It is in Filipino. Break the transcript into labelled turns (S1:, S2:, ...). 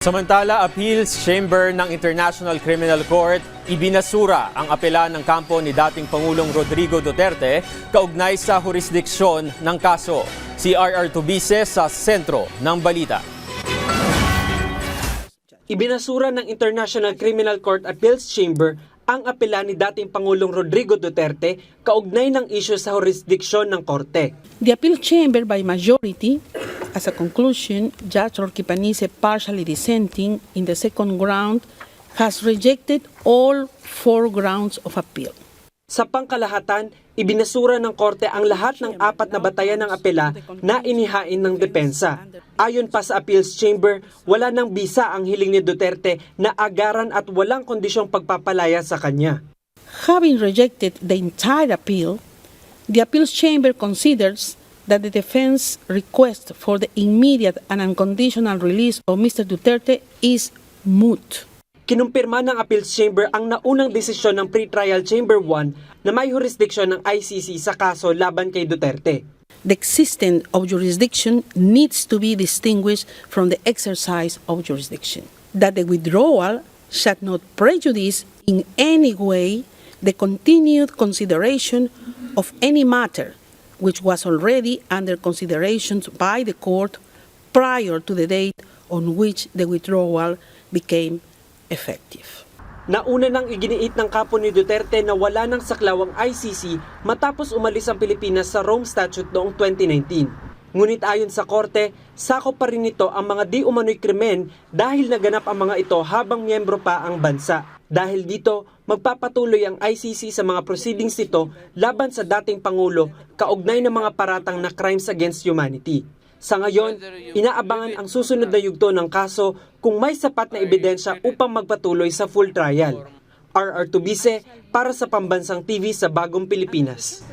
S1: Samantala, Appeals Chamber ng International Criminal Court ibinasura ang apela ng kampo ni dating Pangulong Rodrigo Duterte kaugnay sa jurisdiksyon ng kaso. Si RR Tubice sa sentro ng balita.
S2: Ibinasura ng International Criminal Court Appeals Chamber ang apela ni dating Pangulong Rodrigo Duterte kaugnay ng isyu sa jurisdiksyon ng korte.
S3: The appeal chamber by majority, as a conclusion, Judge Roque Panice, partially dissenting in the second ground, has rejected all four grounds of appeal.
S2: Sa pangkalahatan, ibinasura ng korte ang lahat ng apat na batayan ng apela na inihain ng depensa. Ayon pa sa appeals chamber, wala nang bisa ang hiling ni Duterte na agaran at walang kondisyong pagpapalaya sa kanya.
S3: Having rejected the entire appeal, the appeals chamber considers that the defense request for the immediate and unconditional release of Mr. Duterte is moot.
S2: Kinumpirma ng appeals chamber ang naunang desisyon ng pre-trial chamber 1 na may jurisdiksyon ng ICC sa kaso laban kay Duterte.
S3: The existence of jurisdiction needs to be distinguished from the exercise of jurisdiction. That the withdrawal shall not prejudice in any way the continued consideration of any matter which was already under consideration by the court prior to the date on which the withdrawal became effective.
S2: Nauna nang iginiit ng kampo ni Duterte na wala ng saklawang ICC matapos umalis ang Pilipinas sa Rome Statute noong 2019. Ngunit ayon sa korte, sakop pa rin nito ang mga di umano'y krimen dahil naganap ang mga ito habang miyembro pa ang bansa. Dahil dito, magpapatuloy ang ICC sa mga proceedings nito laban sa dating Pangulo kaugnay ng mga paratang na crimes against humanity. Sa ngayon, inaabangan ang susunod na yugto ng kaso kung may sapat na ebidensya upang magpatuloy sa full trial. RR Tubice para sa Pambansang TV sa Bagong Pilipinas.